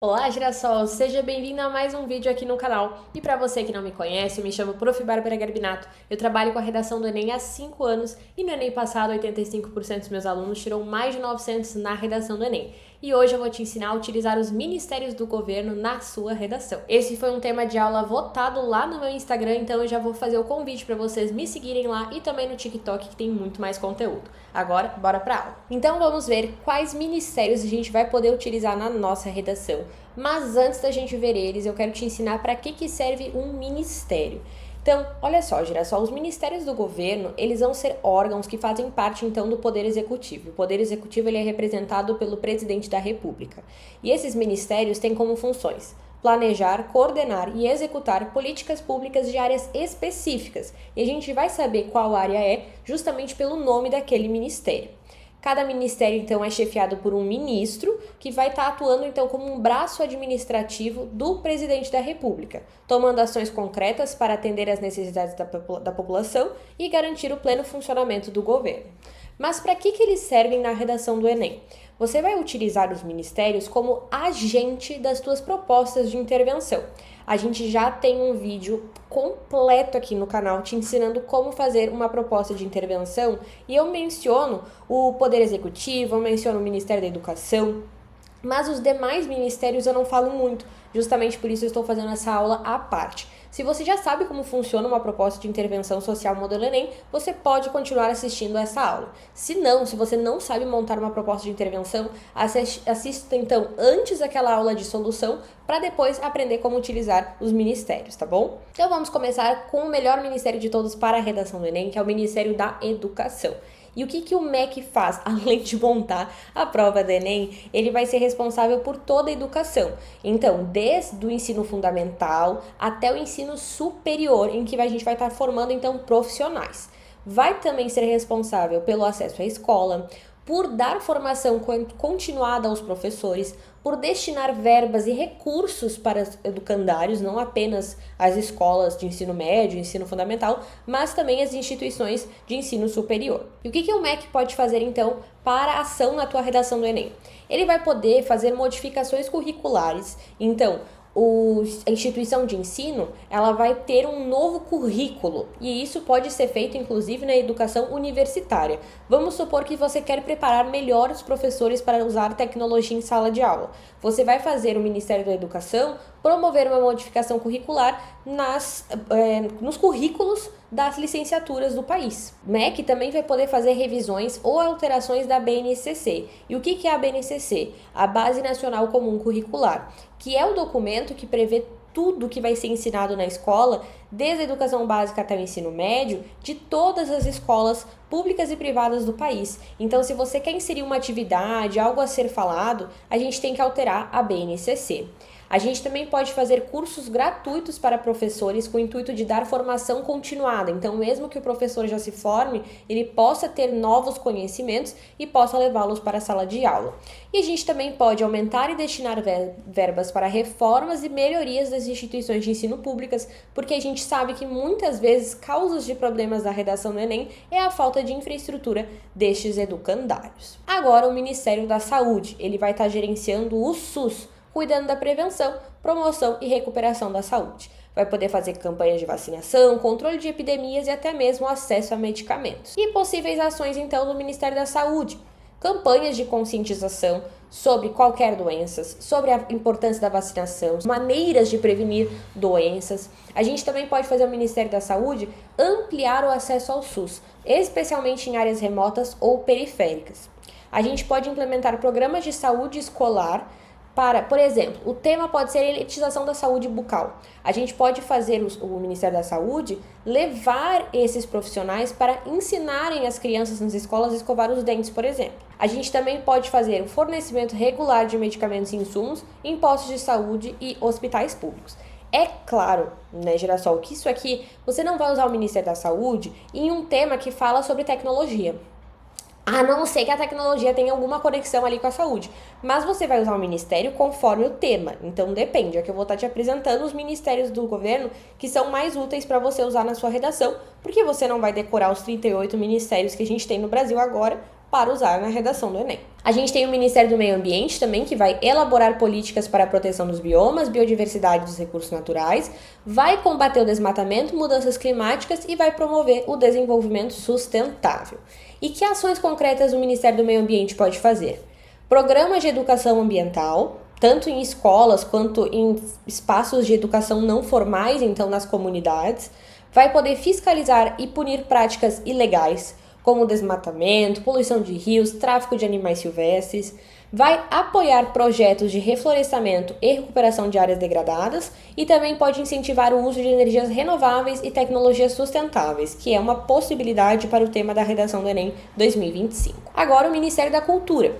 Olá, Girassol! Seja bem-vindo a mais um vídeo aqui no canal. E para você que não me conhece, eu me chamo Prof. Bárbara Garbinato. Eu trabalho com a redação do Enem há 5 anos e no Enem passado, 85% dos meus alunos tirou mais de 900 na redação do Enem. E hoje eu vou te ensinar a utilizar os ministérios do governo na sua redação. Esse foi um tema de aula votado lá no meu Instagram, então eu já vou fazer o convite para vocês me seguirem lá e também no TikTok, que tem muito mais conteúdo. Agora, bora para aula. Então vamos ver quais ministérios a gente vai poder utilizar na nossa redação. Mas antes da gente ver eles, eu quero te ensinar para que serve um ministério. Então, olha só, Girassol, os ministérios do governo, eles vão ser órgãos que fazem parte, então, do Poder Executivo. O Poder Executivo, ele é representado pelo Presidente da República. E esses ministérios têm como funções planejar, coordenar e executar políticas públicas de áreas específicas. E a gente vai saber qual área é justamente pelo nome daquele ministério. Cada ministério, então, é chefiado por um ministro que vai estar atuando, então, como um braço administrativo do presidente da República, tomando ações concretas para atender às necessidades da população e garantir o pleno funcionamento do governo. Mas para que eles servem na redação do Enem? Você vai utilizar os ministérios como agente das suas propostas de intervenção. A gente já tem um vídeo completo aqui no canal te ensinando como fazer uma proposta de intervenção e eu menciono o Poder Executivo, eu menciono o Ministério da Educação, mas os demais ministérios eu não falo muito, justamente por isso eu estou fazendo essa aula à parte. Se você já sabe como funciona uma proposta de intervenção social modelo Enem, você pode continuar assistindo essa aula. Se não, se você não sabe montar uma proposta de intervenção, assista então antes aquela aula de solução para depois aprender como utilizar os ministérios, tá bom? Então vamos começar com o melhor ministério de todos para a redação do Enem, que é o Ministério da Educação. E o que o MEC faz? Além de montar a prova do Enem, ele vai ser responsável por toda a educação. Então, desde o ensino fundamental até o ensino superior, em que a gente vai estar formando, então, profissionais. Vai também ser responsável pelo acesso à escola, por dar formação continuada aos professores, por destinar verbas e recursos para os educandários, não apenas as escolas de ensino médio, ensino fundamental, mas também as instituições de ensino superior. E o que o MEC pode fazer, então, para a ação na tua redação do Enem? Ele vai poder fazer modificações curriculares, então, a instituição de ensino, ela vai ter um novo currículo e isso pode ser feito inclusive na educação universitária. Vamos supor que você quer preparar melhor os professores para usar tecnologia em sala de aula. Você vai fazer o Ministério da Educação promover uma modificação curricular nos currículos das licenciaturas do país. O MEC também vai poder fazer revisões ou alterações da BNCC. E o que é a BNCC? A Base Nacional Comum Curricular, que é o documento que prevê tudo que vai ser ensinado na escola, desde a educação básica até o ensino médio, de todas as escolas públicas e privadas do país. Então, se você quer inserir uma atividade, algo a ser falado, a gente tem que alterar a BNCC. A gente também pode fazer cursos gratuitos para professores com o intuito de dar formação continuada. Então, mesmo que o professor já se forme, ele possa ter novos conhecimentos e possa levá-los para a sala de aula. E a gente também pode aumentar e destinar verbas para reformas e melhorias das instituições de ensino públicas, porque a gente sabe que muitas vezes causas de problemas da redação do Enem é a falta de infraestrutura destes educandários. Agora, o Ministério da Saúde, ele vai estar gerenciando o SUS, cuidando da prevenção, promoção e recuperação da saúde. Vai poder fazer campanhas de vacinação, controle de epidemias e até mesmo acesso a medicamentos. E possíveis ações, então, do Ministério da Saúde. Campanhas de conscientização sobre qualquer doença, sobre a importância da vacinação, maneiras de prevenir doenças. A gente também pode fazer o Ministério da Saúde ampliar o acesso ao SUS, especialmente em áreas remotas ou periféricas. A gente pode implementar programas de saúde escolar para, por exemplo, o tema pode ser elitização da saúde bucal. A gente pode fazer o Ministério da Saúde levar esses profissionais para ensinarem as crianças nas escolas a escovar os dentes, por exemplo. A gente também pode fazer o fornecimento regular de medicamentos e insumos em postos de saúde e hospitais públicos. É claro, né, Girassol, que isso aqui você não vai usar o Ministério da Saúde em um tema que fala sobre tecnologia. A não ser que a tecnologia tenha alguma conexão ali com a saúde. Mas você vai usar o ministério conforme o tema. Então depende. É que eu vou estar te apresentando os ministérios do governo que são mais úteis para você usar na sua redação, porque você não vai decorar os 38 ministérios que a gente tem no Brasil agora, para usar na redação do Enem. A gente tem o Ministério do Meio Ambiente também, que vai elaborar políticas para a proteção dos biomas, biodiversidade dos recursos naturais, vai combater o desmatamento, mudanças climáticas e vai promover o desenvolvimento sustentável. E que ações concretas o Ministério do Meio Ambiente pode fazer? Programas de educação ambiental, tanto em escolas quanto em espaços de educação não formais, então nas comunidades, vai poder fiscalizar e punir práticas ilegais, como desmatamento, poluição de rios, tráfico de animais silvestres, vai apoiar projetos de reflorestamento e recuperação de áreas degradadas e também pode incentivar o uso de energias renováveis e tecnologias sustentáveis, que é uma possibilidade para o tema da redação do Enem 2025. Agora, o Ministério da Cultura.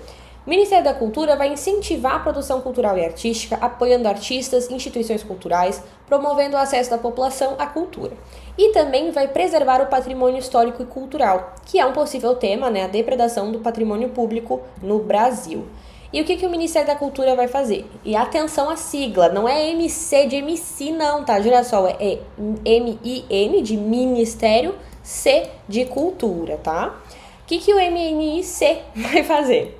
O Ministério da Cultura vai incentivar a produção cultural e artística, apoiando artistas, instituições culturais, promovendo o acesso da população à cultura. E também vai preservar o patrimônio histórico e cultural, que é um possível tema, a depredação do patrimônio público no Brasil. E o que o Ministério da Cultura vai fazer? E atenção à sigla, não é MC de MC não, tá, girassol? É MIN de Ministério, C de Cultura, tá? O que o MNIC vai fazer?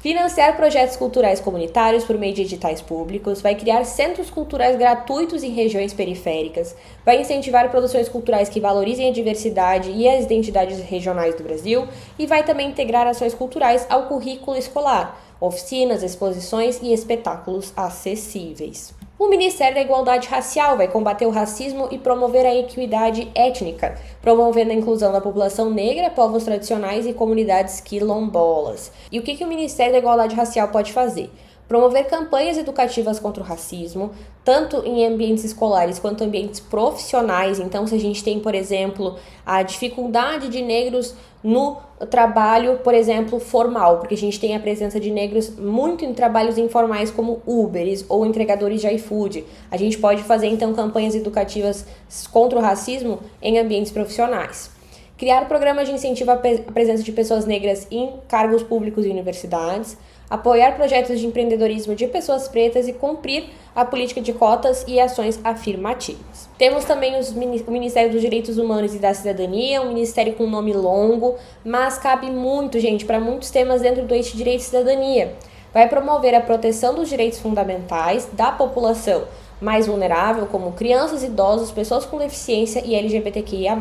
Financiar projetos culturais comunitários por meio de editais públicos, vai criar centros culturais gratuitos em regiões periféricas, vai incentivar produções culturais que valorizem a diversidade e as identidades regionais do Brasil e vai também integrar ações culturais ao currículo escolar, oficinas, exposições e espetáculos acessíveis. O Ministério da Igualdade Racial vai combater o racismo e promover a equidade étnica, promovendo a inclusão da população negra, povos tradicionais e comunidades quilombolas. E o que o Ministério da Igualdade Racial pode fazer? Promover campanhas educativas contra o racismo, tanto em ambientes escolares quanto em ambientes profissionais. Então, se a gente tem, por exemplo, a dificuldade de negros no trabalho, por exemplo, formal, porque a gente tem a presença de negros muito em trabalhos informais como Uberes ou entregadores de iFood. A gente pode fazer, então, campanhas educativas contra o racismo em ambientes profissionais. Criar programas de incentivo à presença de pessoas negras em cargos públicos e universidades, apoiar projetos de empreendedorismo de pessoas pretas e cumprir a política de cotas e ações afirmativas. Temos também o Ministério dos Direitos Humanos e da Cidadania, um ministério com nome longo, mas cabe muito, gente, para muitos temas dentro do eixo Direito e Cidadania. Vai promover a proteção dos direitos fundamentais da população mais vulnerável, como crianças, idosos, pessoas com deficiência e LGBTQIA+.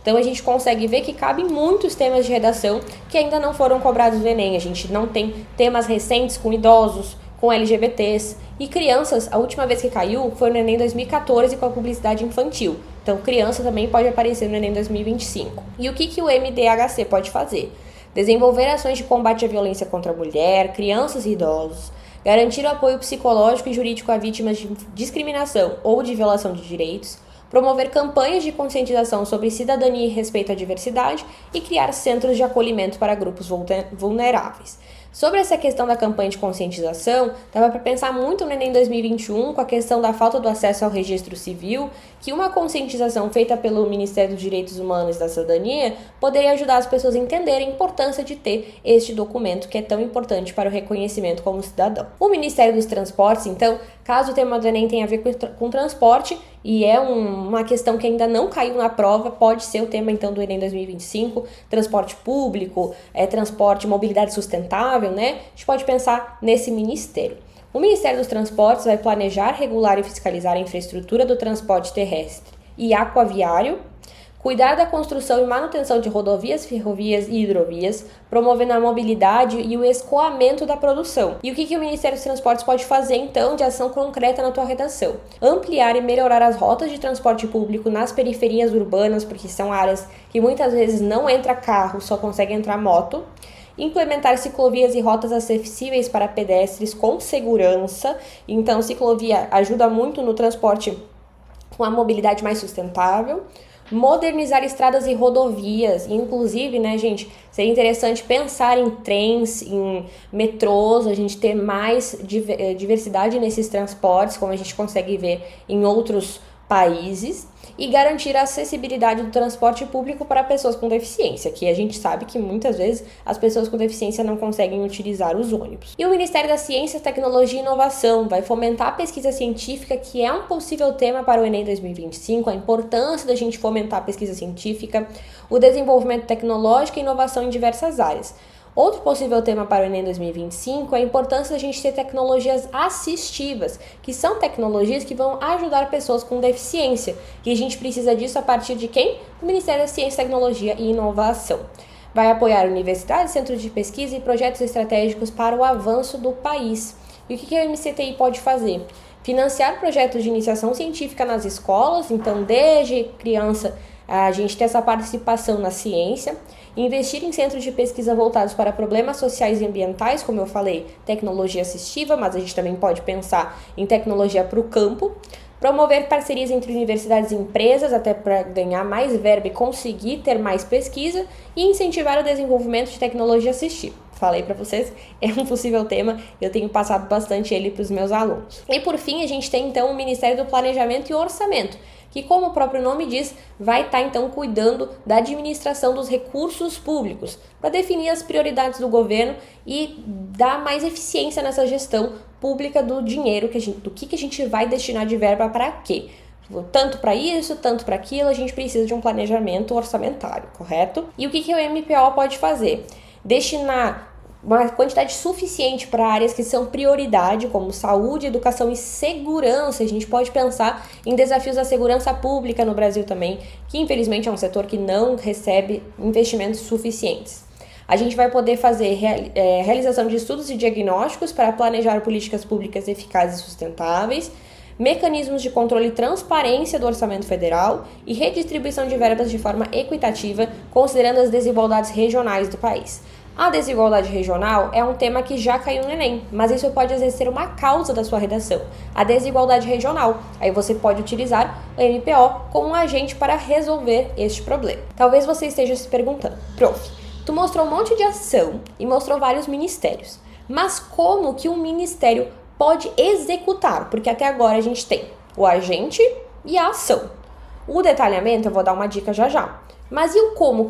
Então a gente consegue ver que cabem muitos temas de redação que ainda não foram cobrados no Enem. A gente não tem temas recentes com idosos, com LGBTs e crianças. A última vez que caiu foi no Enem 2014 com a publicidade infantil. Então criança também pode aparecer no Enem 2025. E o que o MDHC pode fazer? Desenvolver ações de combate à violência contra a mulher, crianças e idosos, garantir o apoio psicológico e jurídico a vítimas de discriminação ou de violação de direitos, promover campanhas de conscientização sobre cidadania e respeito à diversidade e criar centros de acolhimento para grupos vulneráveis. Sobre essa questão da campanha de conscientização, dava para pensar muito no Enem 2021 com a questão da falta do acesso ao registro civil, que uma conscientização feita pelo Ministério dos Direitos Humanos e da Cidadania poderia ajudar as pessoas a entenderem a importância de ter este documento que é tão importante para o reconhecimento como cidadão. O Ministério dos Transportes, então, caso o tema do Enem tenha a ver com transporte, e é uma questão que ainda não caiu na prova, pode ser o tema então do Enem 2025, transporte público, transporte, mobilidade sustentável, né? A gente pode pensar nesse ministério. O Ministério dos Transportes vai planejar, regular e fiscalizar a infraestrutura do transporte terrestre e aquaviário, cuidar da construção e manutenção de rodovias, ferrovias e hidrovias, promovendo a mobilidade e o escoamento da produção. E o que o Ministério dos Transportes pode fazer, então, de ação concreta na tua redação? Ampliar e melhorar as rotas de transporte público nas periferias urbanas, porque são áreas que muitas vezes não entra carro, só consegue entrar moto. Implementar ciclovias e rotas acessíveis para pedestres com segurança. Então, ciclovia ajuda muito no transporte com a mobilidade mais sustentável. Modernizar estradas e rodovias, inclusive, né, gente, seria interessante pensar em trens, em metrôs, a gente ter mais diversidade nesses transportes, como a gente consegue ver em outros países, e garantir a acessibilidade do transporte público para pessoas com deficiência, que a gente sabe que muitas vezes as pessoas com deficiência não conseguem utilizar os ônibus. E o Ministério da Ciência, Tecnologia e Inovação vai fomentar a pesquisa científica, que é um possível tema para o Enem 2025, a importância da gente fomentar a pesquisa científica, o desenvolvimento tecnológico e inovação em diversas áreas. Outro possível tema para o Enem 2025 é a importância da gente ter tecnologias assistivas, que são tecnologias que vão ajudar pessoas com deficiência. E a gente precisa disso a partir de quem? Do Ministério da Ciência, Tecnologia e Inovação. Vai apoiar universidades, centros de pesquisa e projetos estratégicos para o avanço do país. E o que a MCTI pode fazer? Financiar projetos de iniciação científica nas escolas, então desde criança a gente tem essa participação na ciência, investir em centros de pesquisa voltados para problemas sociais e ambientais, como eu falei, tecnologia assistiva, mas a gente também pode pensar em tecnologia para o campo, promover parcerias entre universidades e empresas, até para ganhar mais verba e conseguir ter mais pesquisa, e incentivar o desenvolvimento de tecnologia assistiva. Falei para vocês, é um possível tema, eu tenho passado bastante ele para os meus alunos. E por fim, a gente tem então o Ministério do Planejamento e Orçamento, que, como o próprio nome diz, vai estar então cuidando da administração dos recursos públicos, para definir as prioridades do governo e dar mais eficiência nessa gestão pública do dinheiro, do que a gente vai destinar de verba para quê. Tanto para isso, tanto para aquilo, a gente precisa de um planejamento orçamentário, correto? E o que o MPO pode fazer? Destinar uma quantidade suficiente para áreas que são prioridade, como saúde, educação e segurança. A gente pode pensar em desafios da segurança pública no Brasil também, que infelizmente é um setor que não recebe investimentos suficientes. A gente vai poder fazer realização de estudos e diagnósticos para planejar políticas públicas eficazes e sustentáveis, mecanismos de controle e transparência do orçamento federal e redistribuição de verbas de forma equitativa, considerando as desigualdades regionais do país. A desigualdade regional é um tema que já caiu no Enem, mas isso pode às vezes ser uma causa da sua redação, a desigualdade regional. Aí você pode utilizar o MPO como um agente para resolver este problema. Talvez você esteja se perguntando, prof, tu mostrou um monte de ação e mostrou vários ministérios, mas como que um ministério pode executar? Porque até agora a gente tem o agente e a ação. O detalhamento eu vou dar uma dica já já. Mas e o como?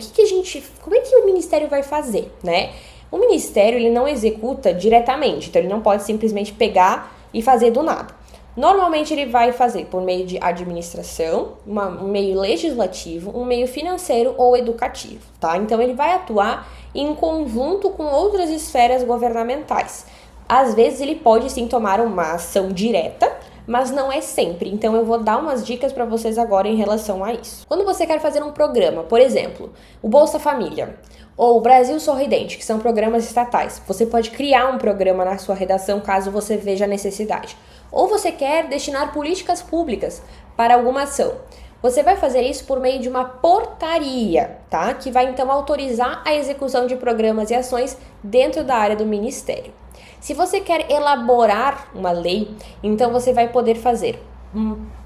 Como é que o ministério vai fazer, né? O ministério, ele não executa diretamente, então ele não pode simplesmente pegar e fazer do nada. Normalmente ele vai fazer por meio de administração, um meio legislativo, um meio financeiro ou educativo, tá? Então ele vai atuar em conjunto com outras esferas governamentais. Às vezes ele pode sim tomar uma ação direta, mas não é sempre. Então eu vou dar umas dicas para vocês agora em relação a isso. Quando você quer fazer um programa, por exemplo, o Bolsa Família ou o Brasil Sorridente, que são programas estatais, você pode criar um programa na sua redação caso você veja a necessidade. Ou você quer destinar políticas públicas para alguma ação. Você vai fazer isso por meio de uma portaria, tá? Que vai então autorizar a execução de programas e ações dentro da área do Ministério. Se você quer elaborar uma lei, então você vai poder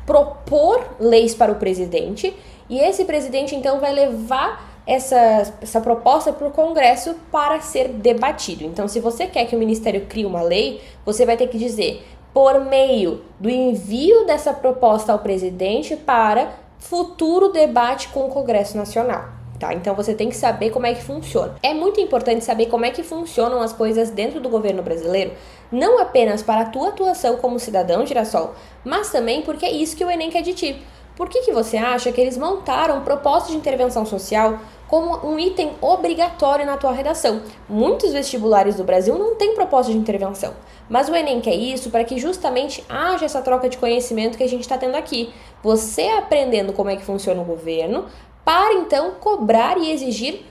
propor leis para o presidente e esse presidente então vai levar essa proposta para o Congresso para ser debatido. Então, se você quer que o Ministério crie uma lei, você vai ter que dizer por meio do envio dessa proposta ao presidente para futuro debate com o Congresso Nacional. Tá? Então você tem que saber como é que funciona. É muito importante saber como é que funcionam as coisas dentro do governo brasileiro, não apenas para a tua atuação como cidadão, Girassol, mas também porque é isso que o Enem quer de ti. Por que você acha que eles montaram propostas de intervenção social como um item obrigatório na tua redação? Muitos vestibulares do Brasil não têm proposta de intervenção, mas o Enem quer isso para que justamente haja essa troca de conhecimento que a gente está tendo aqui. Você aprendendo como é que funciona o governo, para então cobrar e exigir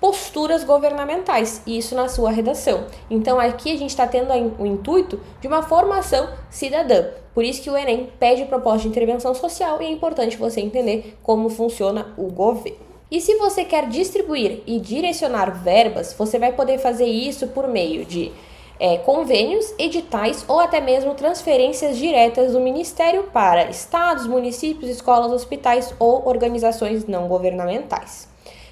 posturas governamentais, e isso na sua redação. Então aqui a gente está tendo o intuito de uma formação cidadã. Por isso que o Enem pede proposta de intervenção social e é importante você entender como funciona o governo. E se você quer distribuir e direcionar verbas, você vai poder fazer isso por meio de convênios, editais ou até mesmo transferências diretas do Ministério para estados, municípios, escolas, hospitais ou organizações não governamentais.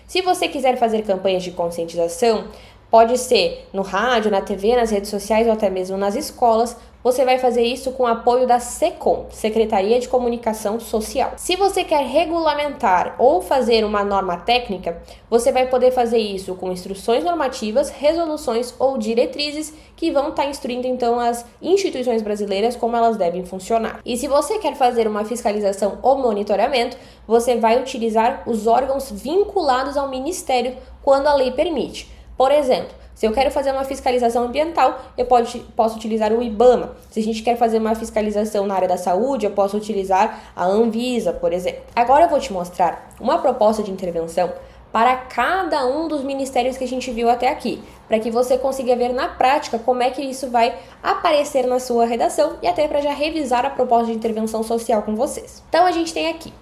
Se você quiser fazer campanhas de conscientização, pode ser no rádio, na TV, nas redes sociais ou até mesmo nas escolas. Você vai fazer isso com o apoio da SECOM, Secretaria de Comunicação Social. Se você quer regulamentar ou fazer uma norma técnica, você vai poder fazer isso com instruções normativas, resoluções ou diretrizes que vão estar instruindo então as instituições brasileiras como elas devem funcionar. E se você quer fazer uma fiscalização ou monitoramento, você vai utilizar os órgãos vinculados ao Ministério quando a lei permite. Por exemplo, Se eu quero fazer uma fiscalização ambiental, eu posso utilizar o IBAMA. Se a gente quer fazer uma fiscalização na área da saúde, eu posso utilizar a Anvisa, por exemplo. Agora eu vou te mostrar uma proposta de intervenção para cada um dos ministérios que a gente viu até aqui, para que você consiga ver na prática como é que isso vai aparecer na sua redação e até para já revisar a proposta de intervenção social com vocês. Então a gente tem aqui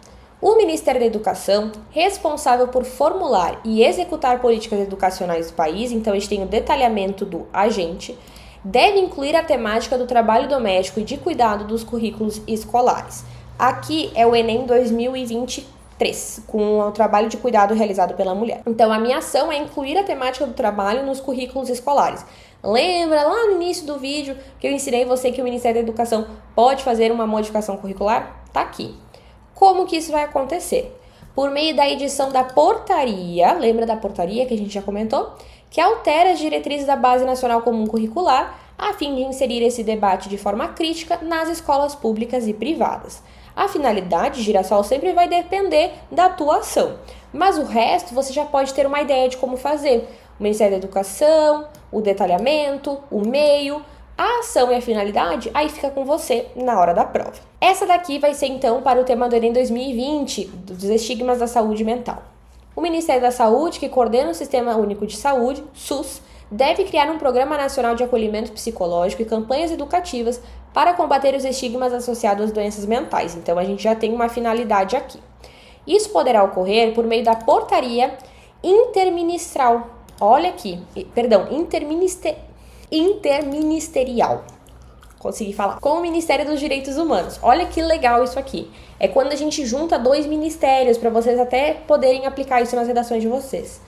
o Ministério da Educação, responsável por formular e executar políticas educacionais do país, então a gente tem o detalhamento do agente, deve incluir a temática do trabalho doméstico e de cuidado dos currículos escolares. Aqui é o Enem 2023. Com o trabalho de cuidado realizado pela mulher. Então, a minha ação é incluir a temática do trabalho nos currículos escolares. Lembra lá no início do vídeo que eu ensinei você que o Ministério da Educação pode fazer uma modificação curricular? Tá aqui. Como que isso vai acontecer? Por meio da edição da portaria, lembra da portaria que a gente já comentou? Que altera as diretrizes da Base Nacional Comum Curricular a fim de inserir esse debate de forma crítica nas escolas públicas e privadas. A finalidade, Girassol, sempre vai depender da tua ação, mas o resto você já pode ter uma ideia de como fazer. O Ministério da Educação, o detalhamento, o meio, a ação e a finalidade, aí fica com você na hora da prova. Essa daqui vai ser então para o tema do Enem 2020, dos estigmas da saúde mental. O Ministério da Saúde, que coordena o Sistema Único de Saúde, SUS, deve criar um Programa Nacional de Acolhimento Psicológico e campanhas educativas para combater os estigmas associados às doenças mentais. Então, a gente já tem uma finalidade aqui. Isso poderá ocorrer por meio da portaria interministerial. Olha aqui, interministerial. Consegui falar. Com o Ministério dos Direitos Humanos. Olha que legal isso aqui. É quando a gente junta dois ministérios, para vocês até poderem aplicar isso nas redações de vocês.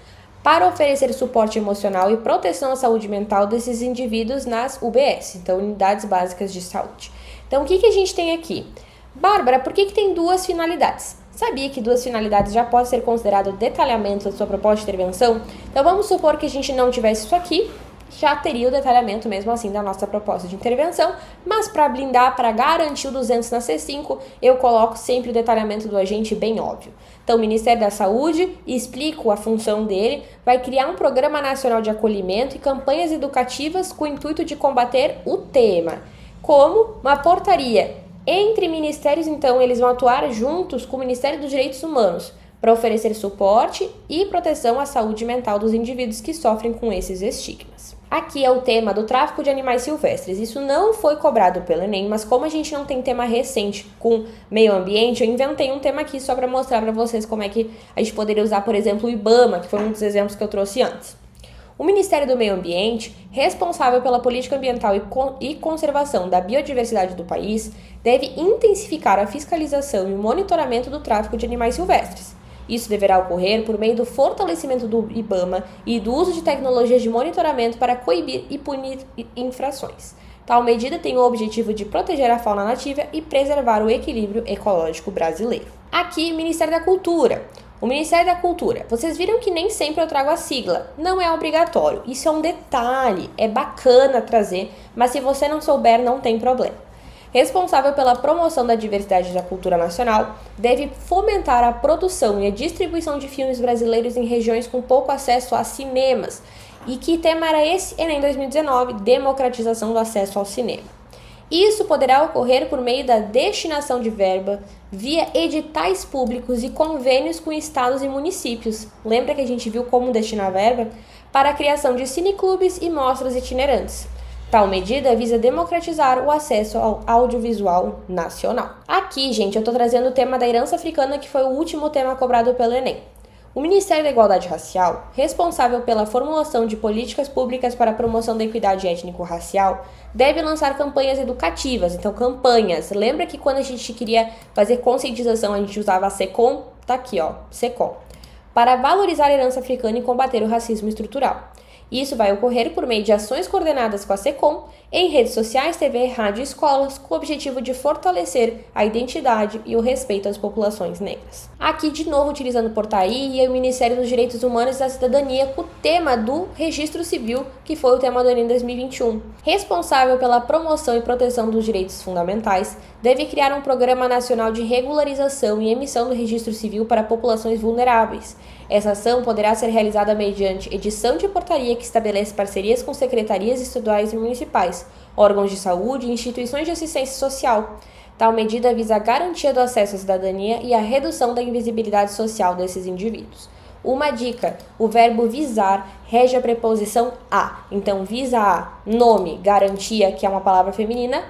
Para oferecer suporte emocional e proteção à saúde mental desses indivíduos nas UBS, então Unidades Básicas de Saúde. Então, o que a gente tem aqui? Bárbara, por que tem duas finalidades? Sabia que duas finalidades já pode ser considerado detalhamento da sua proposta de intervenção? Então, vamos supor que a gente não tivesse isso aqui, já teria o detalhamento mesmo assim da nossa proposta de intervenção, mas para blindar, para garantir o 200 na C5, eu coloco sempre o detalhamento do agente bem óbvio. Então, o Ministério da Saúde, explico a função dele, vai criar um Programa Nacional de Acolhimento e campanhas educativas com o intuito de combater o tema. Como uma portaria entre ministérios, então, eles vão atuar juntos com o Ministério dos Direitos Humanos para oferecer suporte e proteção à saúde mental dos indivíduos que sofrem com esses estigmas. Aqui é o tema do tráfico de animais silvestres. Isso não foi cobrado pelo Enem, mas como a gente não tem tema recente com meio ambiente, eu inventei um tema aqui só para mostrar para vocês como é que a gente poderia usar, por exemplo, o IBAMA, que foi um dos exemplos que eu trouxe antes. O Ministério do Meio Ambiente, responsável pela política ambiental e conservação da biodiversidade do país, deve intensificar a fiscalização e o monitoramento do tráfico de animais silvestres. Isso deverá ocorrer por meio do fortalecimento do IBAMA e do uso de tecnologias de monitoramento para coibir e punir infrações. Tal medida tem o objetivo de proteger a fauna nativa e preservar o equilíbrio ecológico brasileiro. Aqui, Ministério da Cultura. O Ministério da Cultura. Vocês viram que nem sempre eu trago a sigla. Não é obrigatório. Isso é um detalhe. É bacana trazer, mas se você não souber, não tem problema. Responsável pela promoção da diversidade da cultura nacional, deve fomentar a produção e a distribuição de filmes brasileiros em regiões com pouco acesso a cinemas. E que tema era esse? Enem 2019, democratização do acesso ao cinema. Isso poderá ocorrer por meio da destinação de verba via editais públicos e convênios com estados e municípios. Lembra que a gente viu como destinar verba? Para a criação de cineclubes e mostras itinerantes. Tal medida visa democratizar o acesso ao audiovisual nacional. Aqui, gente, eu estou trazendo o tema da herança africana, que foi o último tema cobrado pelo Enem. O Ministério da Igualdade Racial, responsável pela formulação de políticas públicas para a promoção da equidade étnico-racial, deve lançar campanhas educativas. Então, campanhas. Lembra que quando a gente queria fazer conscientização, a gente usava a SECOM? Tá aqui, ó, SECOM. Para valorizar a herança africana e combater o racismo estrutural. Isso vai ocorrer por meio de ações coordenadas com a SECOM, em redes sociais, TV, rádio e escolas, com o objetivo de fortalecer a identidade e o respeito às populações negras. Aqui, de novo, utilizando portaria e o Ministério dos Direitos Humanos e da Cidadania, com o tema do Registro Civil, que foi o tema do Enem 2021. Responsável pela promoção e proteção dos direitos fundamentais, deve criar um Programa Nacional de Regularização e Emissão do Registro Civil para populações vulneráveis. Essa ação poderá ser realizada mediante edição de portaria que estabelece parcerias com secretarias estaduais e municipais, órgãos de saúde e instituições de assistência social. Tal medida visa a garantia do acesso à cidadania e a redução da invisibilidade social desses indivíduos. Uma dica: o verbo visar rege a preposição a. Então, visa a, nome, garantia, que é uma palavra feminina,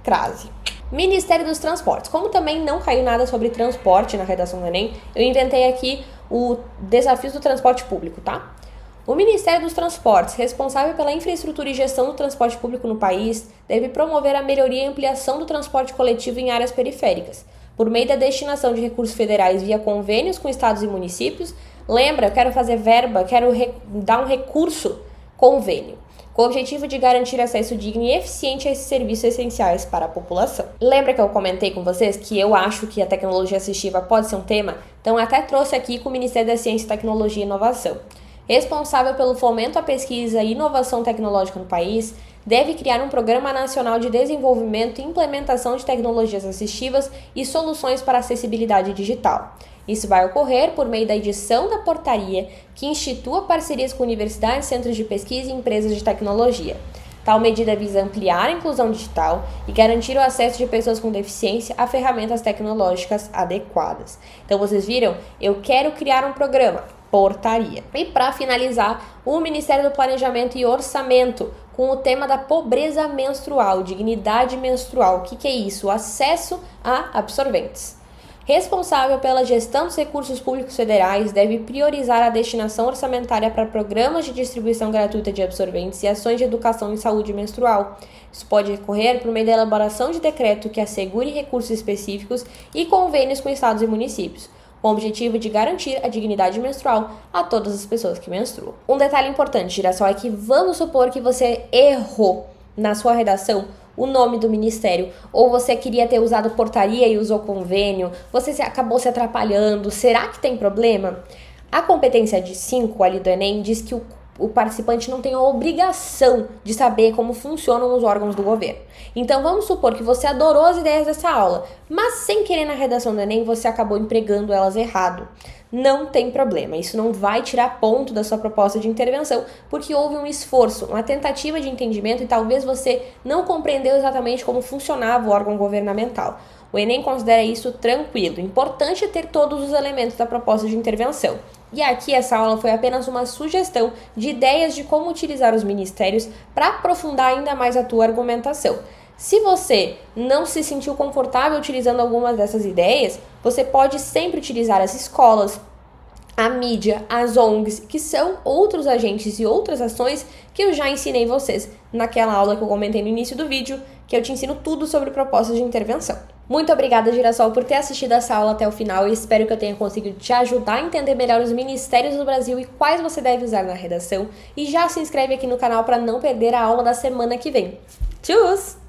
crase. Ministério dos Transportes. Como também não caiu nada sobre transporte na redação do Enem, eu inventei aqui o desafio do transporte público, tá? O Ministério dos Transportes, responsável pela infraestrutura e gestão do transporte público no país, deve promover a melhoria e ampliação do transporte coletivo em áreas periféricas, por meio da destinação de recursos federais via convênios com estados e municípios. Lembra, eu quero fazer verba, quero dar um recurso, convênio, com o objetivo de garantir acesso digno e eficiente a esses serviços essenciais para a população. Lembra que eu comentei com vocês que eu acho que a tecnologia assistiva pode ser um tema? Então, eu até trouxe aqui com o Ministério da Ciência, Tecnologia e Inovação. Responsável pelo fomento à pesquisa e inovação tecnológica no país, deve criar um Programa Nacional de Desenvolvimento e Implementação de Tecnologias Assistivas e Soluções para Acessibilidade Digital. Isso vai ocorrer por meio da edição da portaria que institua parcerias com universidades, centros de pesquisa e empresas de tecnologia. Tal medida visa ampliar a inclusão digital e garantir o acesso de pessoas com deficiência a ferramentas tecnológicas adequadas. Então, vocês viram? Eu quero criar um programa, portaria. E para finalizar, o Ministério do Planejamento e Orçamento, com o tema da pobreza menstrual, dignidade menstrual. O que é isso? O acesso a absorventes. Responsável pela gestão dos recursos públicos federais, deve priorizar a destinação orçamentária para programas de distribuição gratuita de absorventes e ações de educação em saúde menstrual. Isso pode ocorrer por meio da elaboração de decreto que assegure recursos específicos e convênios com estados e municípios, com o objetivo de garantir a dignidade menstrual a todas as pessoas que menstruam. Um detalhe importante, Girassol, é que vamos supor que você errou na sua redação o nome do ministério, ou você queria ter usado portaria e usou convênio, você acabou se atrapalhando, será que tem problema? A competência de 5 ali do Enem diz que o participante não tem a obrigação de saber como funcionam os órgãos do governo. Então vamos supor que você adorou as ideias dessa aula, mas sem querer na redação do Enem você acabou empregando elas errado. Não tem problema, isso não vai tirar ponto da sua proposta de intervenção, porque houve um esforço, uma tentativa de entendimento e talvez você não compreendeu exatamente como funcionava o órgão governamental. O Enem considera isso tranquilo. Importante é ter todos os elementos da proposta de intervenção. E aqui essa aula foi apenas uma sugestão de ideias de como utilizar os ministérios para aprofundar ainda mais a tua argumentação. Se você não se sentiu confortável utilizando algumas dessas ideias, você pode sempre utilizar as escolas, a mídia, as ONGs, que são outros agentes e outras ações que eu já ensinei vocês naquela aula que eu comentei no início do vídeo, que eu te ensino tudo sobre propostas de intervenção. Muito obrigada, Girassol, por ter assistido essa aula até o final e espero que eu tenha conseguido te ajudar a entender melhor os ministérios do Brasil e quais você deve usar na redação. E já se inscreve aqui no canal para não perder a aula da semana que vem. Tchau!